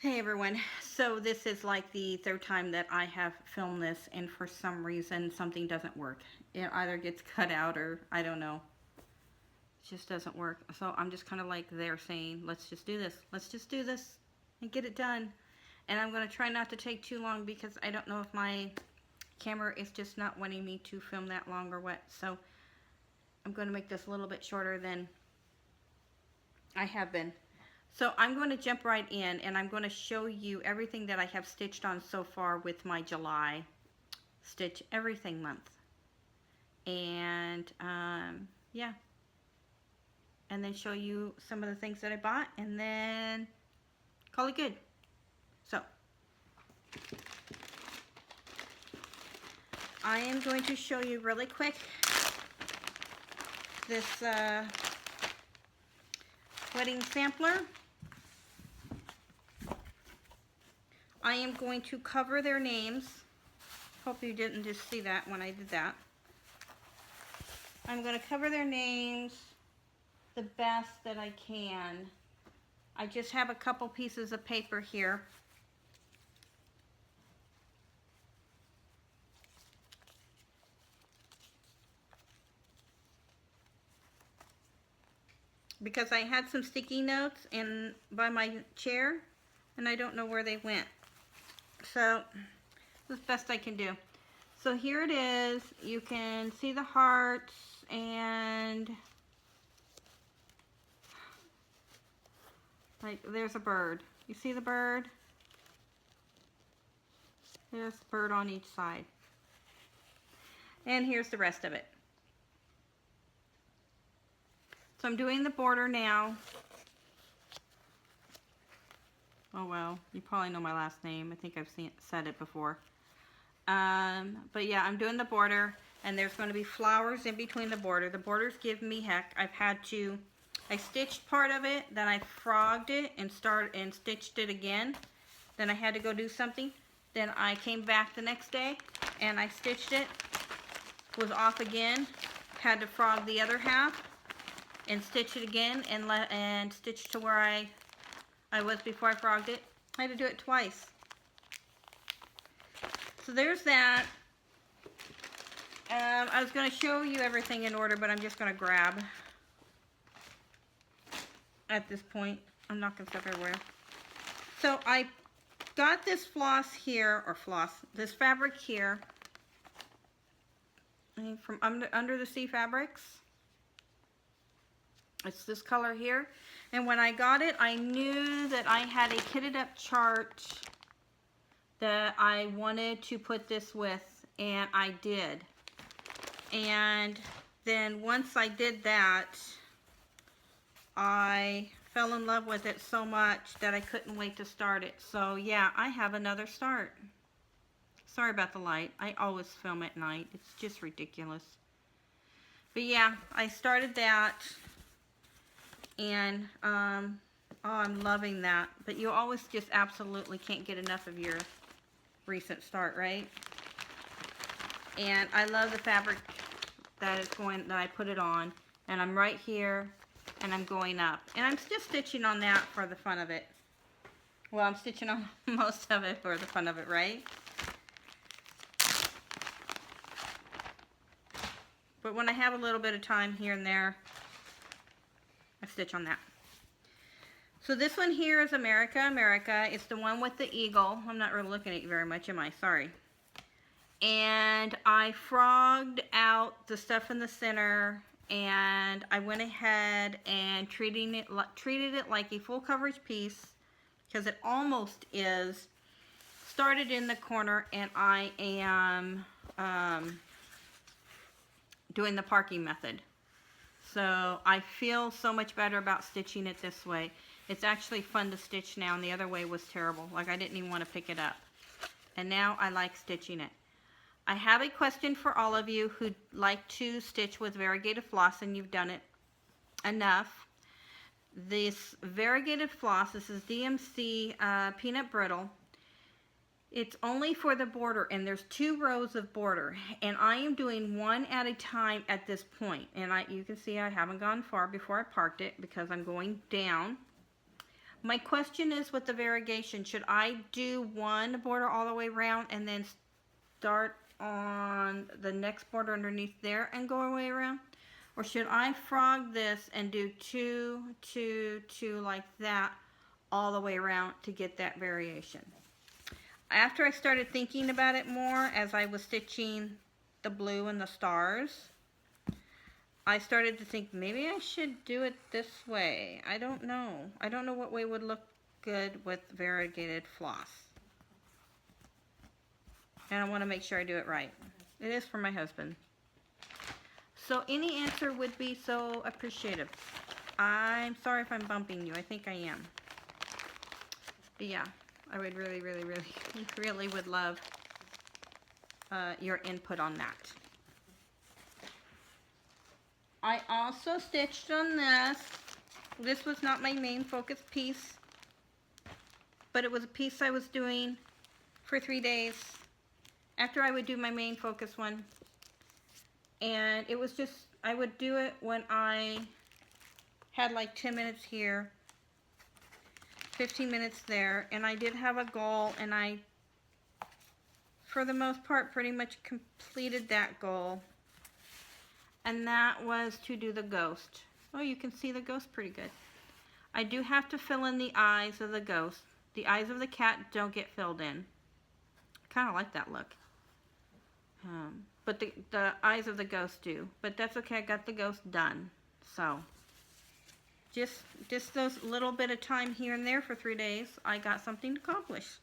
Hey everyone, so this is like the third time that I have filmed this, and for some reason something doesn't work. It either gets cut out or I don't know. It just doesn't work. So I'm just kind of like there saying, let's just do this. Let's just do this and get it done. And I'm going to try not to take too long because I don't know if my camera is just not wanting me to film that long or what. So I'm going to make this a little bit shorter than I have been. So I'm going to jump right in and I'm going to show you everything that I have stitched on so far with my July Stitch Everything month. And yeah, and then show you some of the things that I bought and then call it good. So I am going to show you really quick this wedding sampler. I am going to cover their names. Hope you didn't just see that when I did that. I'm going to cover their names the best that I can. I just have a couple pieces of paper here. Because I had some sticky notes by my chair and I don't know where they went. So this is the best I can do. So here it is. You can see the hearts and like there's a bird. You see the bird? There's a bird on each side. And here's the rest of it. So I'm doing the border now. Oh well, you probably know my last name. I think I've said it before. But yeah, I'm doing the border, and there's going to be flowers in between the border. The borders give me heck. I stitched part of it, then I frogged it and stitched it again. Then I had to go do something. Then I came back the next day and I stitched it. Was off again. Had to frog the other half and stitch it again and stitch to where I was before I frogged it. I had to do it twice. So there's that. I was going to show you everything in order, but I'm just going to grab at this point. I'm not going to stuff everywhere. So I got this this fabric here from Under the Sea Fabrics. It's this color here. And when I got it, I knew that I had a kitted up chart that I wanted to put this with, and I did. And then once I did that, I fell in love with it so much that I couldn't wait to start it. So yeah, I have another start. Sorry about the light. I always film at night. It's just ridiculous. But yeah, I started that. And oh, I'm loving that. But you always just absolutely can't get enough of your recent start, right? And I love the fabric that I put it on. And I'm right here and I'm going up. And I'm just stitching on that for the fun of it. Well, I'm stitching on most of it for the fun of it, right? But when I have a little bit of time here and there, I stitch on that. So this one here is America, America. It's the one with the eagle. I'm not really looking at you very much, am I? Sorry. And I frogged out the stuff in the center, and I went ahead and treated it like a full coverage piece, because it almost is. Started in the corner, and I am doing the parking method. So I feel so much better about stitching it this way. It's actually fun to stitch now, and the other way was terrible. Like I didn't even want to pick it up. And now I like stitching it. I have a question for all of you who like to stitch with variegated floss, and you've done it enough. This variegated floss, this is DMC Peanut Brittle. It's only for the border, and there's 2 rows of border, and I am doing one at a time at this point. And you can see I haven't gone far before I parked it because I'm going down. My question is with the variegation, should I do one border all the way around and then start on the next border underneath there and go all the way around? Or should I frog this and do 2, 2, 2 like that all the way around to get that variation? After I started thinking about it more as I was stitching the blue and the stars, I started to think maybe I should do it this way. I don't know. I don't know what way would look good with variegated floss. And I want to make sure I do it right. It is for my husband. So any answer would be so appreciative. I'm sorry if I'm bumping you. I think I am. But yeah, I would really, really, really, really would love your input on that. I also stitched on this. This was not my main focus piece, but it was a piece I was doing for 3 days after I would do my main focus one. And it was just, I would do it when I had like 10 minutes here, 15 minutes there, and I did have a goal, and I, for the most part, pretty much completed that goal. And that was to do the ghost. Oh, you can see the ghost pretty good. I do have to fill in the eyes of the ghost. The eyes of the cat don't get filled in. I kind of like that look. But the eyes of the ghost do. But that's okay, I got the ghost done. So, just those little bit of time here and there for 3 days, I got something accomplished.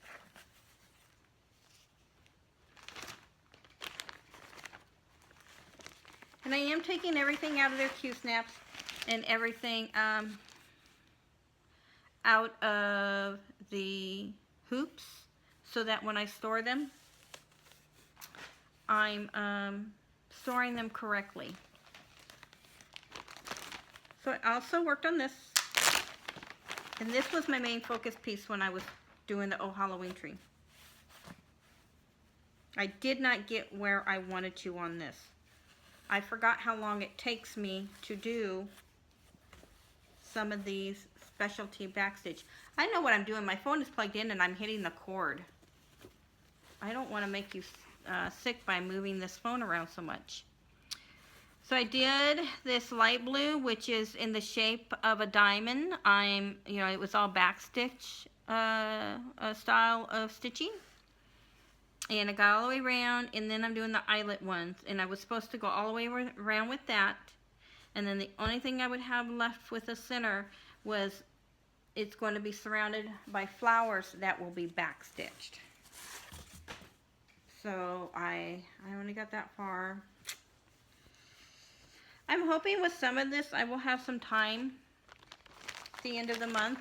And I am taking everything out of their Q-snaps and everything out of the hoops so that when I store them, I'm storing them correctly. So I also worked on this. And this was my main focus piece when I was doing the Oh Halloween tree. I did not get where I wanted to on this. I forgot how long it takes me to do some of these specialty backstitch. I know what I'm doing. My phone is plugged in and I'm hitting the cord. I don't want to make you sick by moving this phone around so much. So I did this light blue, which is in the shape of a diamond. It was all backstitch style of stitching. And I got all the way around, and then I'm doing the eyelet ones. And I was supposed to go all the way around with that. And then the only thing I would have left with the center was it's going to be surrounded by flowers that will be backstitched. So I only got that far. I'm hoping with some of this I will have some time at the end of the month.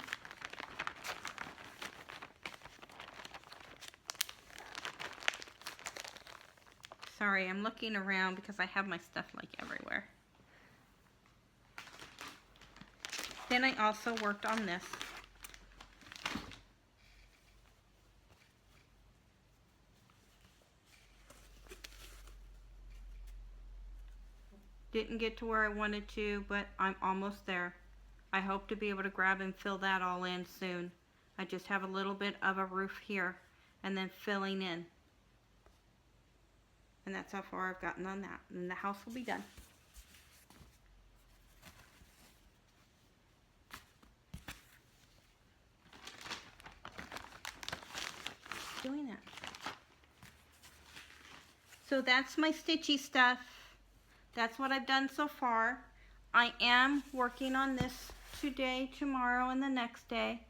Sorry, I'm looking around because I have my stuff like everywhere. Then I also worked on this. Didn't get to where I wanted to, but I'm almost there. I hope to be able to grab and fill that all in soon. I just have a little bit of a roof here and then filling in. And that's how far I've gotten on that. And the house will be done. Doing that. So that's my stitchy stuff. That's what I've done so far. I am working on this today, tomorrow, and the next day.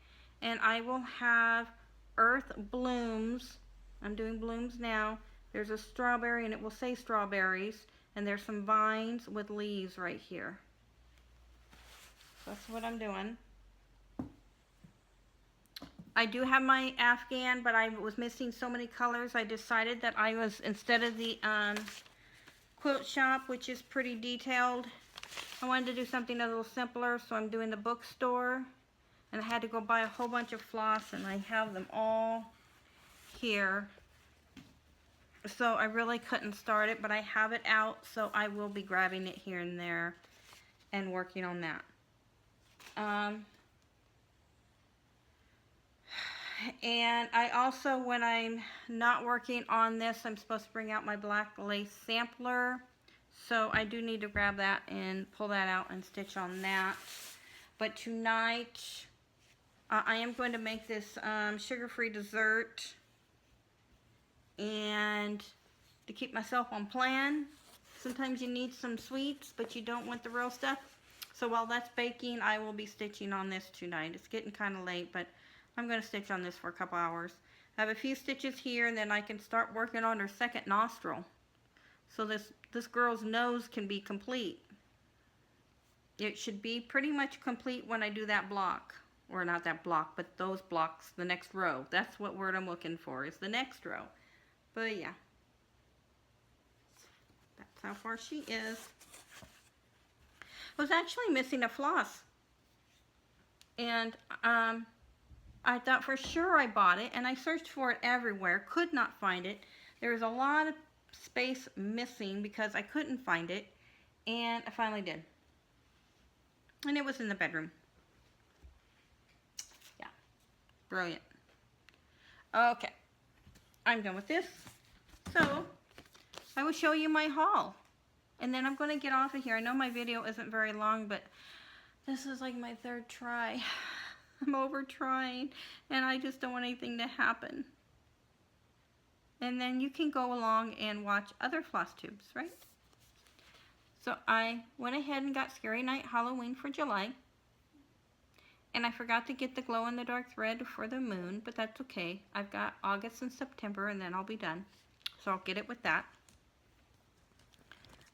And I will have earth blooms. I'm doing blooms now. There's a strawberry and it will say strawberries. And there's some vines with leaves right here. So that's what I'm doing. I do have my Afghan, but I was missing so many colors. I decided that I was, instead of the quilt shop, which is pretty detailed, I wanted to do something a little simpler. So I'm doing the bookstore. And I had to go buy a whole bunch of floss, and I have them all here. So I really couldn't start it, but I have it out, so I will be grabbing it here and there and working on that. And I also, when I'm not working on this, I'm supposed to bring out my black lace sampler. So I do need to grab that and pull that out and stitch on that. But tonight, I am going to make this sugar-free dessert. And to keep myself on plan, sometimes you need some sweets, but you don't want the real stuff. So while that's baking, I will be stitching on this tonight. It's getting kind of late, but I'm going to stitch on this for a couple hours. I have a few stitches here, and then I can start working on her second nostril. So this girl's nose can be complete. It should be pretty much complete when I do that block. Or not that block, but those blocks, the next row. That's what word I'm looking for, is the next row. But yeah. That's how far she is. I was actually missing a floss. And I thought for sure I bought it, and I searched for it everywhere, could not find it. There was a lot of space missing because I couldn't find it, and I finally did. And it was in the bedroom. Yeah, brilliant. Okay, I'm done with this. So, I will show you my haul. And then I'm going to get off of here. I know my video isn't very long, but this is like my third try. I'm over trying, and I just don't want anything to happen. And then you can go along and watch other floss tubes, right? So I went ahead and got Scary Night Halloween for July. And I forgot to get the glow-in-the-dark thread for the moon, but that's okay. I've got August and September, and then I'll be done. So I'll get it with that.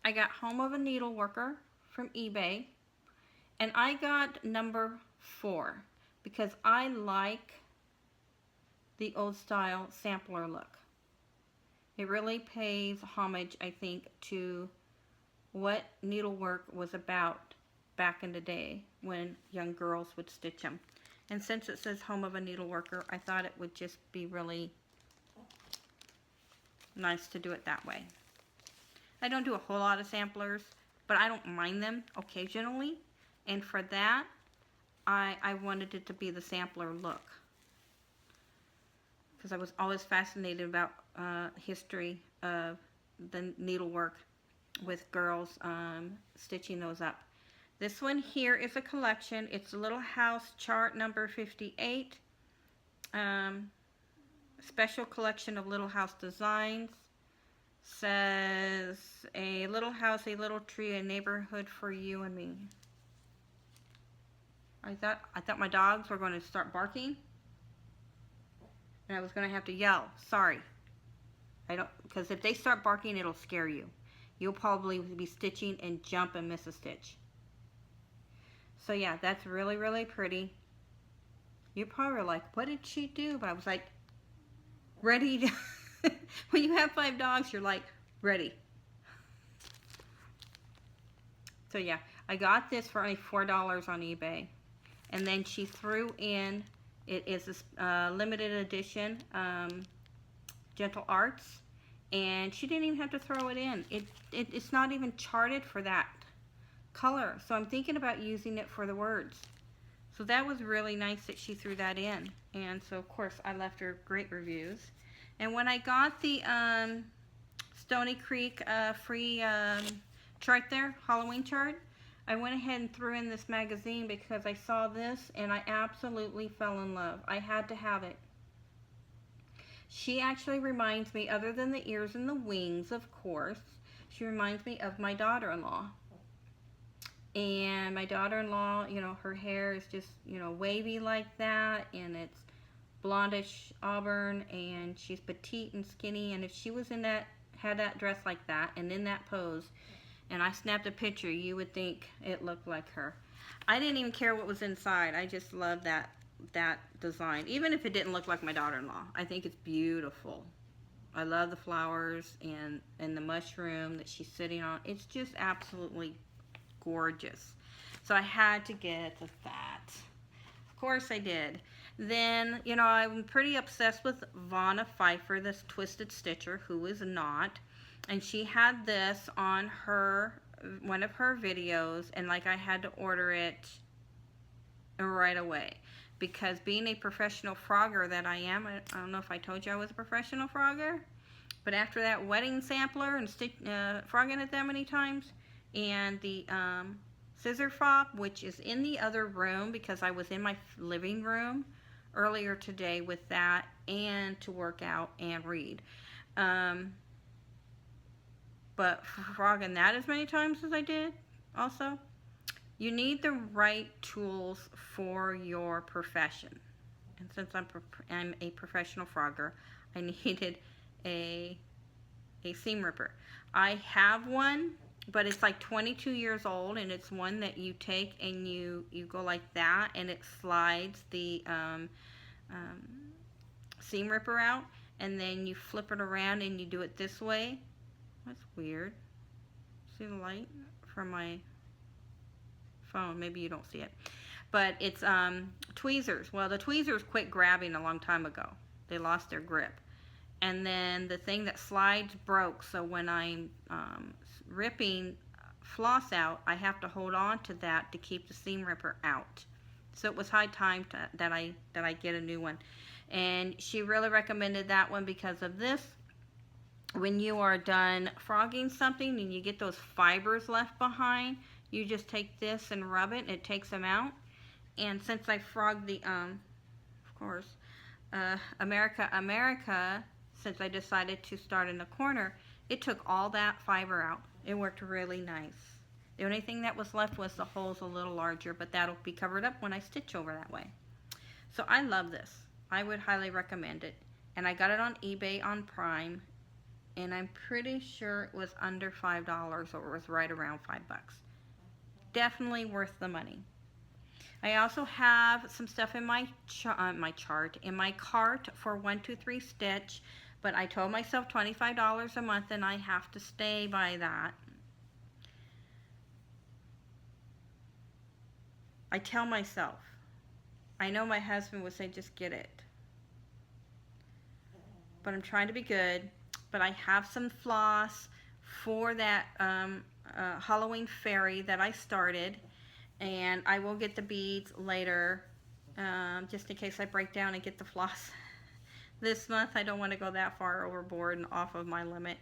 I got Home of a Needleworker from eBay. And I got number 4 because I like the old style sampler look. It really pays homage, I think, to what needlework was about back in the day when young girls would stitch them. And since it says Home of a Needleworker, I thought it would just be really nice to do it that way. I don't do a whole lot of samplers, but I don't mind them occasionally. And for that, I wanted it to be the sampler look. Because I was always fascinated about history of the needlework with girls stitching those up. This one here is a collection. It's a Little House chart number 58. Special collection of Little House designs. Says, a little house, a little tree, a neighborhood for you and me. I thought my dogs were going to start barking. And I was going to have to yell, sorry. Because if they start barking, it'll scare you. You'll probably be stitching and jump and miss a stitch. So yeah, that's really, really pretty. You're probably like, what did she do? But I was like, ready to... When you have 5 dogs, you're like, ready. So yeah, I got this for only $4 on eBay. And then she threw in, it is a limited edition, Gentle Arts. And she didn't even have to throw it in. It's not even charted for that color. So I'm thinking about using it for the words. So that was really nice that she threw that in. And so, of course, I left her great reviews. And when I got the Stony Creek free chart there, Halloween chart, I went ahead and threw in this magazine because I saw this and I absolutely fell in love. I had to have it. She actually reminds me, other than the ears and the wings, of course, she reminds me of my daughter-in-law. And my daughter-in-law, you know, her hair is just, you know, wavy like that, and it's blondish auburn, and she's petite and skinny, and if she was in that, had that dress like that, and in that pose, and I snapped a picture, you would think it looked like her. I didn't even care what was inside. I just love that design, even if it didn't look like my daughter-in-law. I think it's beautiful. I love the flowers and the mushroom that she's sitting on. It's just absolutely gorgeous. So I had to get that. Of course I did. Then, you know, I'm pretty obsessed with Vonna Pfeiffer, this Twisted Stitcher, who is not. And she had this on one of her videos, and like I had to order it right away. because being a professional frogger that I am, I don't know if I told you I was a professional frogger, but after that wetting sampler and frogging it that many times, and the scissor fob, which is in the other room because I was in my living room earlier today with that and to work out and read. But frogging that as many times as I did also, you need the right tools for your profession. And since I'm a professional frogger, I needed a seam ripper. I have one, but it's like 22 years old, and it's one that you take and you go like that, and it slides the seam ripper out, and then you flip it around and you do it this way. That's weird. See the light from my phone? Maybe you don't see it. But it's tweezers. Well, the tweezers quit grabbing a long time ago. They lost their grip. And then the thing that slides broke, so when I'm ripping floss out, I have to hold on to that to keep the seam ripper out. So it was high time that I get a new one. And she really recommended that one because of this. When you are done frogging something and you get those fibers left behind, you just take this and rub it and it takes them out. And since I frogged the, of course, America, since I decided to start in the corner, it took all that fiber out. It worked really nice. The only thing that was left was the holes a little larger, but that'll be covered up when I stitch over that way. So I love this. I would highly recommend it. And I got it on eBay on Prime, and I'm pretty sure it was under $5, or it was right around $5. Definitely worth the money. I also have some stuff in my cart for 1-2-3 Stitch, but I told myself $25 a month, and I have to stay by that. I tell myself, I know my husband would say just get it, but I'm trying to be good. But I have some floss for that Halloween fairy that I started, and I will get the beads later, just in case I break down and get the floss this month. I don't want to go that far overboard and off of my limit,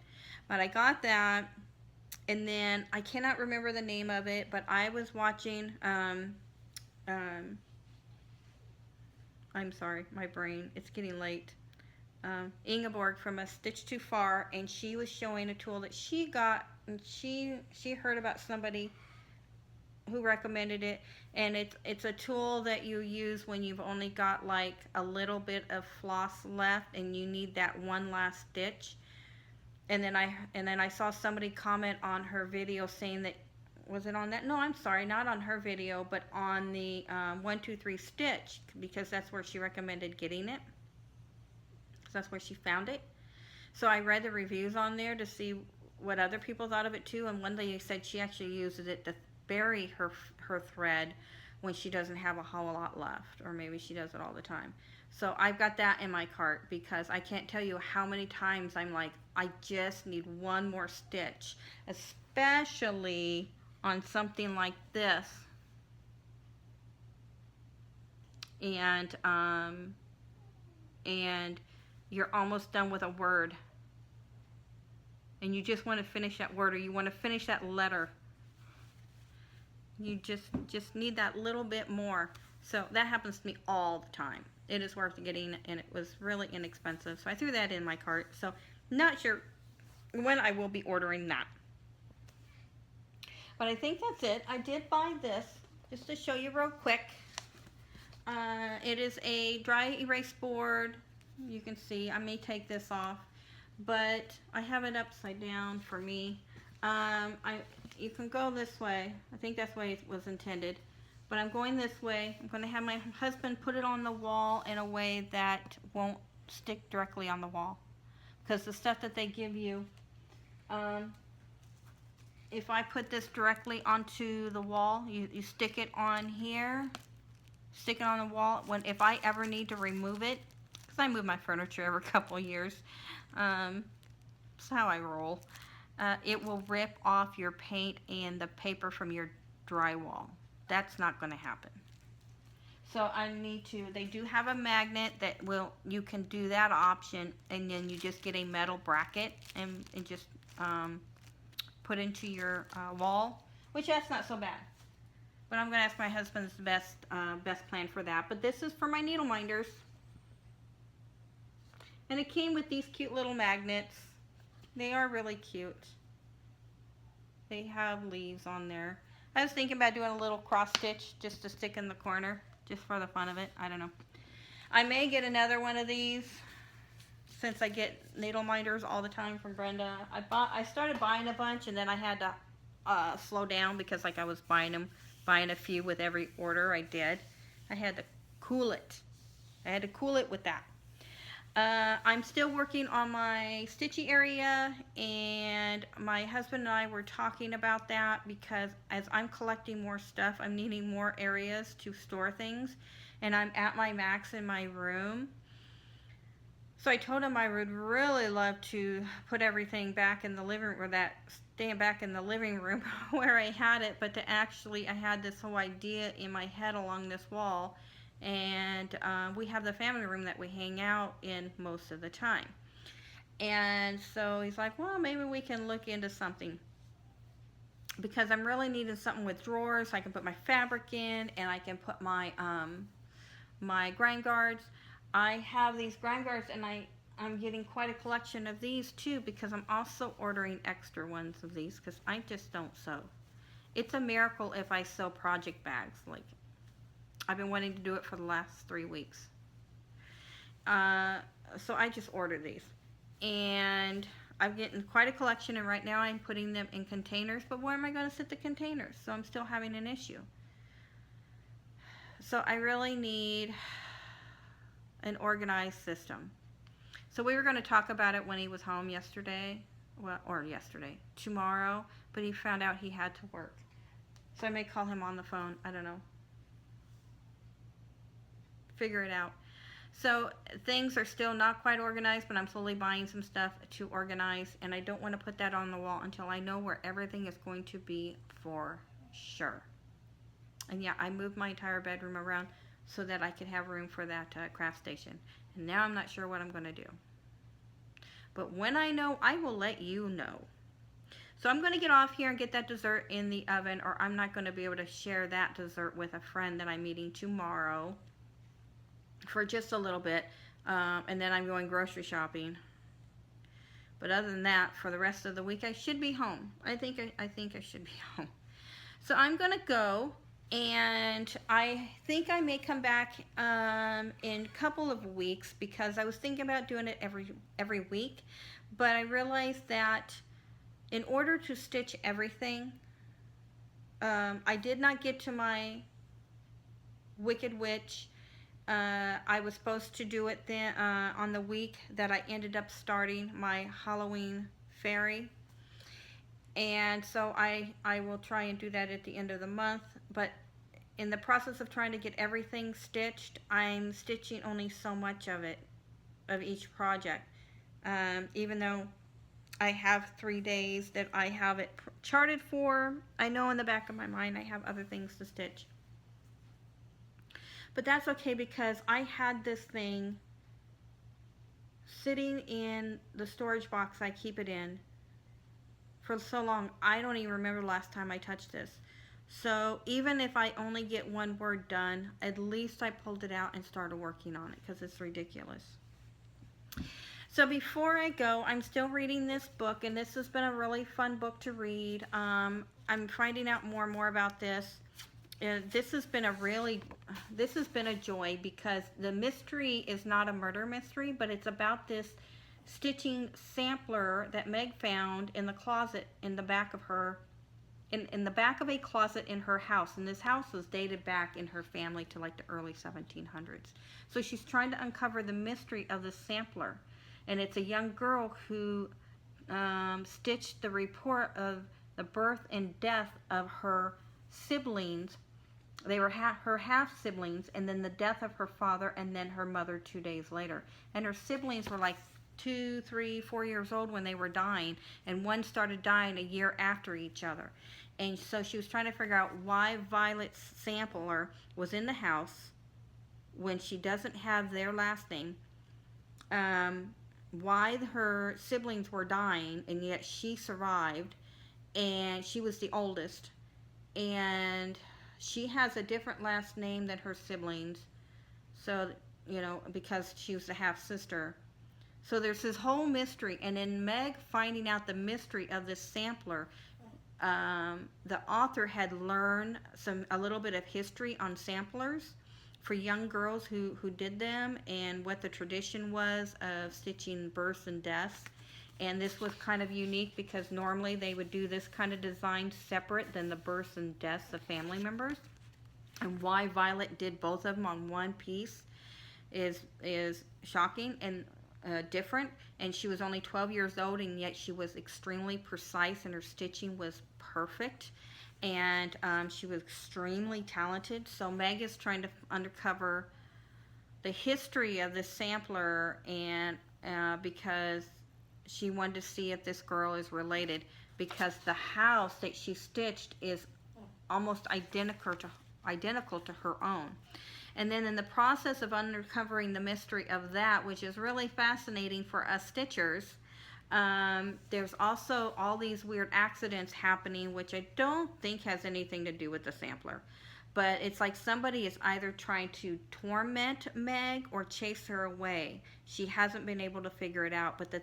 but I got that. And then I cannot remember the name of it, but I was watching I'm sorry, my brain, it's getting late. Ingeborg from A Stitch Too Far, and she was showing a tool that she got, and she heard about somebody who recommended it, and it's a tool that you use when you've only got like a little bit of floss left and you need that one last stitch. And then I saw somebody comment on her video saying that, was it on that? No, I'm sorry, not on her video, but on the 1-2-3 Stitch, because that's where she recommended getting it. That's where she found it. So I read the reviews on there to see what other people thought of it too, and one lady said she actually uses it to bury her thread when she doesn't have a whole lot left, or maybe she does it all the time. So I've got that in my cart because I can't tell you how many times I'm like, I just need one more stitch, especially on something like this. And you're almost done with a word, and you just want to finish that word, or you want to finish that letter. You just need that little bit more. So that happens to me all the time. It is worth getting, and it was really inexpensive, so I threw that in my cart. So not sure when I will be ordering that, but I think that's it. I did buy this just to show you real quick. It is a dry erase board. You can see I may take this off, but I have it upside down for me. You can go this way. I think that's the way it was intended, but I'm going this way. I'm going to have my husband put it on the wall in a way that won't stick directly on the wall, because the stuff that they give you, if I put this directly onto the wall, you stick it on here, stick it on the wall. If I ever need to remove it, because I move my furniture every couple of years, that's how I roll, it will rip off your paint and the paper from your drywall. That's not going to happen. So I need to, they do have a magnet that you can do that option, and then you just get a metal bracket and just put into your wall, which that's not so bad. But I'm going to ask my husband's best plan for that. But this is for my needle minders. And it came with these cute little magnets. They are really cute. They have leaves on there. I was thinking about doing a little cross stitch just to stick in the corner, just for the fun of it. I don't know. I may get another one of these since I get needle minders all the time from Brenda. I started buying a bunch, and then I had to slow down because like I was buying a few with every order I did. I had to cool it. I had to cool it with that. I'm still working on my stitchy area, and my husband and I were talking about that because as I'm collecting more stuff, I'm needing more areas to store things, and I'm at my max in my room. So I told him I would really love to put everything back in the living room, or that stand back in the living room where I had it, but I had this whole idea in my head along this wall. And we have the family room that we hang out in most of the time. And so he's like, well, maybe we can look into something, because I'm really needing something with drawers. I can put my fabric in, and I can put my my grind guards. I have these grind guards, and I'm getting quite a collection of these too, because I'm also ordering extra ones of these because I just don't sew. It's a miracle if I sew project bags. Like, I've been wanting to do it for the last 3 weeks. So I just ordered these. And I'm getting quite a collection, and right now I'm putting them in containers. But where am I going to sit the containers? So I'm still having an issue. So I really need an organized system. So we were going to talk about it when he was home yesterday. Tomorrow. But he found out he had to work. So I may call him on the phone. I don't know. Figure it out. So things are still not quite organized, but I'm slowly buying some stuff to organize, and I don't want to put that on the wall until I know where everything is going to be for sure. And yeah, I moved my entire bedroom around so that I could have room for that craft station, and now I'm not sure what I'm going to do. But when I know, I will let you know. So I'm going to get off here and get that dessert in the oven, or I'm not going to be able to share that dessert with a friend that I'm meeting tomorrow for just a little bit, and then I'm going grocery shopping. But other than that, for the rest of the week, I should be home. I think I should be home. So I'm gonna go, and I think I may come back in a couple of weeks, because I was thinking about doing it every week, but I realized that in order to stitch everything, I did not get to my Wicked Witch. I was supposed to do it then on the week that I ended up starting my Halloween fairy, and so I will try and do that at the end of the month. But in the process of trying to get everything stitched, I'm stitching only so much of each project, even though I have 3 days that I have it charted for. I know in the back of my mind I have other things to stitch. But that's okay, because I had this thing sitting in the storage box I keep it in for so long. I don't even remember the last time I touched this. So even if I only get one word done, at least I pulled it out and started working on it, because it's ridiculous. So before I go, I'm still reading this book, and this has been a really fun book to read. I'm finding out more and more about this. This has been a joy, because the mystery is not a murder mystery, but it's about this stitching sampler that Meg found in the closet in the back of her, in the back of a closet in her house. And this house was dated back in her family to like the early 1700s. So she's trying to uncover the mystery of the sampler, and it's a young girl who stitched the report of the birth and death of her siblings. They were her half siblings, and then the death of her father, and then her mother 2 days later. And her siblings were like 2, 3, 4 years old when they were dying, and one started dying a year after each other. And so she was trying to figure out why Violet's sampler was in the house, when she doesn't have their last name, why her siblings were dying, and yet she survived, and she was the oldest, and she has a different last name than her siblings. So, because she was a half sister. So there's this whole mystery, and in Meg finding out the mystery of this sampler, the author had learned a little bit of history on samplers for young girls who did them, and what the tradition was of stitching births and deaths. And this was kind of unique because normally they would do this kind of design separate than the births and deaths of family members. And why Violet did both of them on one piece is shocking and different. And she was only 12 years old, and yet she was extremely precise, and her stitching was perfect, and she was extremely talented. So Meg is trying to uncover the history of this sampler, and because she wanted to see if this girl is related, because the house that she stitched is almost identical to her own. And then in the process of uncovering the mystery of that, which is really fascinating for us stitchers, there's also all these weird accidents happening, which I don't think has anything to do with the sampler. But it's like somebody is either trying to torment Meg or chase her away. She hasn't been able to figure it out. But the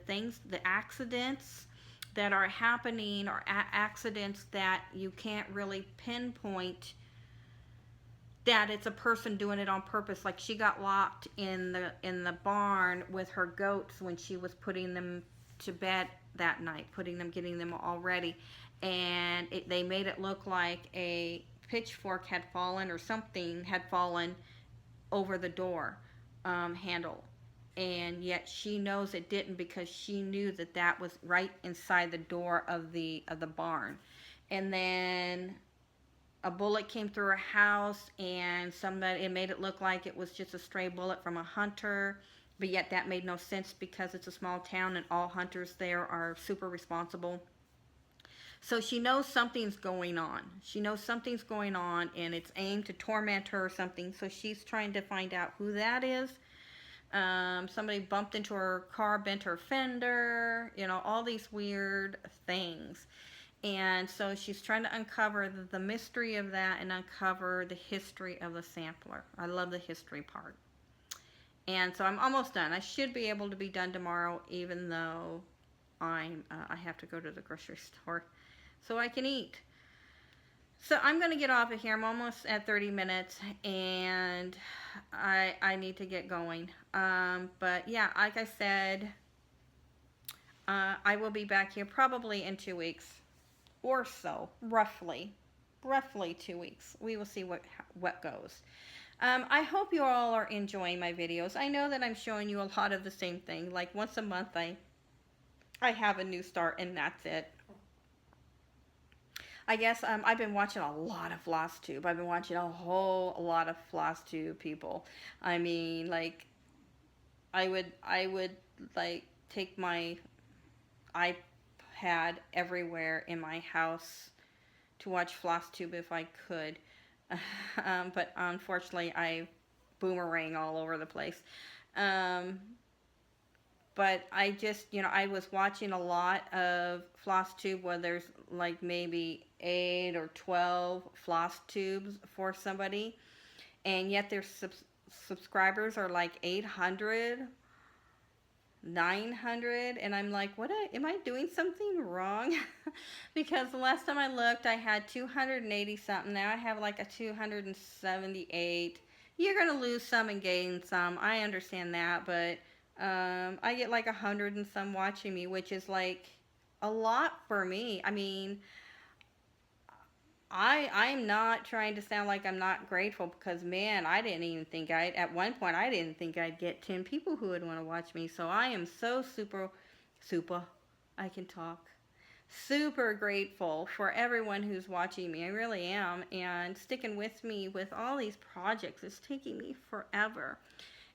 accidents that are happening are accidents that you can't really pinpoint that it's a person doing it on purpose. Like she got locked in the barn with her goats when she was putting them to bed that night, getting them all ready, and they made it look like a pitchfork had fallen, or something had fallen over the door handle, and yet she knows it didn't, because she knew that was right inside the door of the barn. And then a bullet came through her house, and it made it look like it was just a stray bullet from a hunter, but yet that made no sense because it's a small town and all hunters there are super responsible. So she knows something's going on. And it's aimed to torment her or something. So she's trying to find out who that is. Somebody bumped into her car, bent her fender, all these weird things. And so she's trying to uncover the mystery of that and uncover the history of the sampler. I love the history part. And so I'm almost done. I should be able to be done tomorrow, even though I have to go to the grocery store so I can eat. So I'm going to get off of here. I'm almost at 30 minutes, and I need to get going. But yeah, like I said, I will be back here probably in 2 weeks. Or so, roughly 2 weeks. We will see what goes. I hope you all are enjoying my videos. I know that I'm showing you a lot of the same thing. Like once a month, I have a new start, and that's it. I guess I've been watching a lot of Flosstube. I've been watching a whole lot of Flosstube people. I mean, like, I would like take my iPad everywhere in my house to watch Flosstube if I could. But unfortunately I boomerang all over the place. But I just, I was watching a lot of Flosstube where there's like maybe 8 or 12 Flosstubes for somebody, and yet their subscribers are like 800, 900, and I'm like, am I doing something wrong? Because the last time I looked, I had 280 something. Now I have like a 278. You're gonna lose some and gain some. I understand that, but I get like 100 and some watching me, which is like a lot for me. I mean, I'm not trying to sound like I'm not grateful, because man, at one point I didn't think I'd get 10 people who would want to watch me. So I am so super grateful for everyone who's watching me. I really am, and sticking with me with all these projects. It's taking me forever.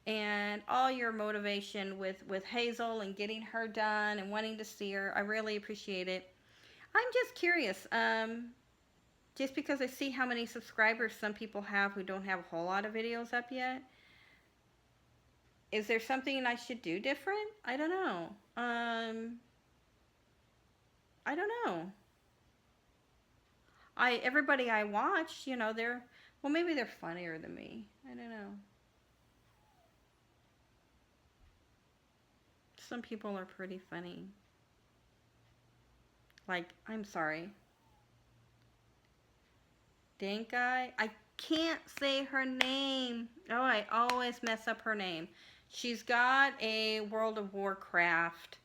And all your motivation with Hazel and getting her done and wanting to see her, I really appreciate it. I'm just curious, just because I see how many subscribers some people have who don't have a whole lot of videos up yet. Is there something I should do different? I don't know. I don't know. Everybody I watch, you know, well, maybe they're funnier than me. I don't know. Some people are pretty funny. Like, I'm sorry. Denkai? I can't say her name. Oh, I always mess up her name. She's got a World of Warcraft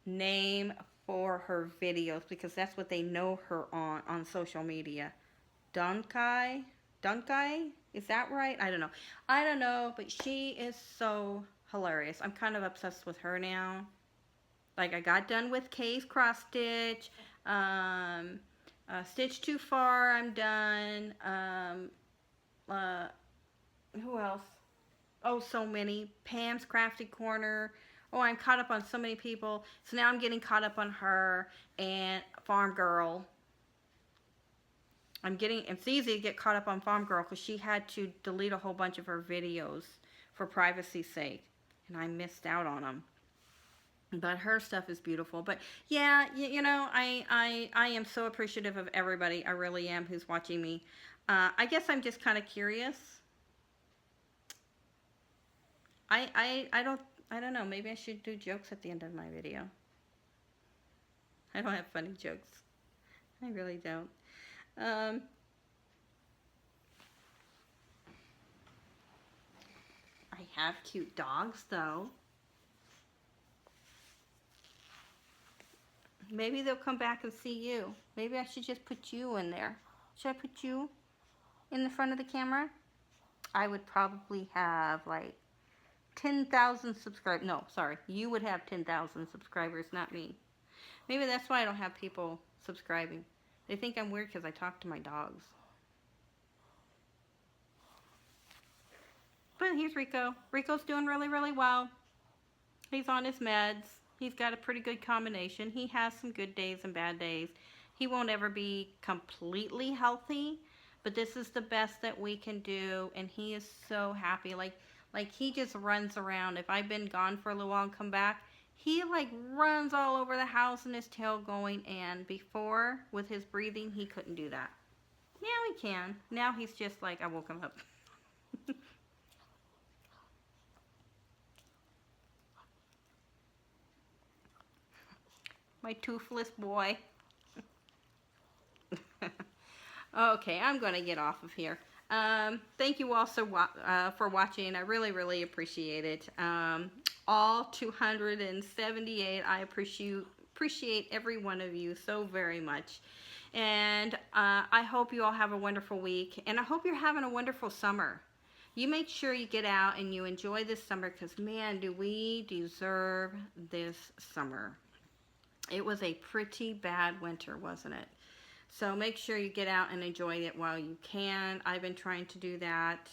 name for her videos because that's what they know her on social media. Dunkai? Dunkai? Is that right? I don't know. I don't know, but she is so hilarious. I'm kind of obsessed with her now. Like, I got done with Kay's cross stitch. Stitch Too Far, I'm done. Who else? Oh, so many. Pam's Crafty Corner. Oh, I'm caught up on so many people. So now I'm getting caught up on her and Farm Girl. It's easy to get caught up on Farm Girl because she had to delete a whole bunch of her videos for privacy's sake. And I missed out on them. But her stuff is beautiful. But yeah, you know, I am so appreciative of everybody. I really am who's watching me. I guess I'm just kind of curious. I don't know. Maybe I should do jokes at the end of my video. I don't have funny jokes. I really don't. I have cute dogs though. Maybe they'll come back and see you. Maybe I should just put you in there. Should I put you in the front of the camera? I would probably have like 10,000 subscribers. No, sorry. You would have 10,000 subscribers, not me. Maybe that's why I don't have people subscribing. They think I'm weird because I talk to my dogs. But here's Rico. Rico's doing really, really well. He's on his meds. He's got a pretty good combination. He has some good days and bad days. He won't ever be completely healthy, but this is the best that we can do, and he is so happy. Like he just runs around. If I've been gone for a little while and come back, he like runs all over the house and his tail going, and before, with his breathing, he couldn't do that. Now he can. Now he's just like, I woke him up. My toothless boy. Okay, I'm going to get off of here. Thank you all for watching. I really, really appreciate it. All 278, I appreciate every one of you so very much. And I hope you all have a wonderful week. And I hope you're having a wonderful summer. You make sure you get out and you enjoy this summer because, man, do we deserve this summer. It was a pretty bad winter, wasn't it? So make sure you get out and enjoy it while you can. I've been trying to do that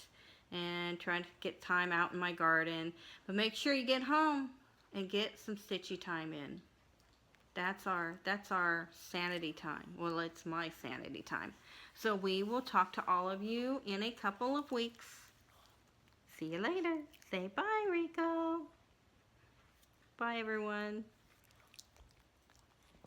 and trying to get time out in my garden. But make sure you get home and get some stitchy time in. That's our sanity time. Well, it's my sanity time. So we will talk to all of you in a couple of weeks. See you later. Say bye, Rico. Bye, everyone.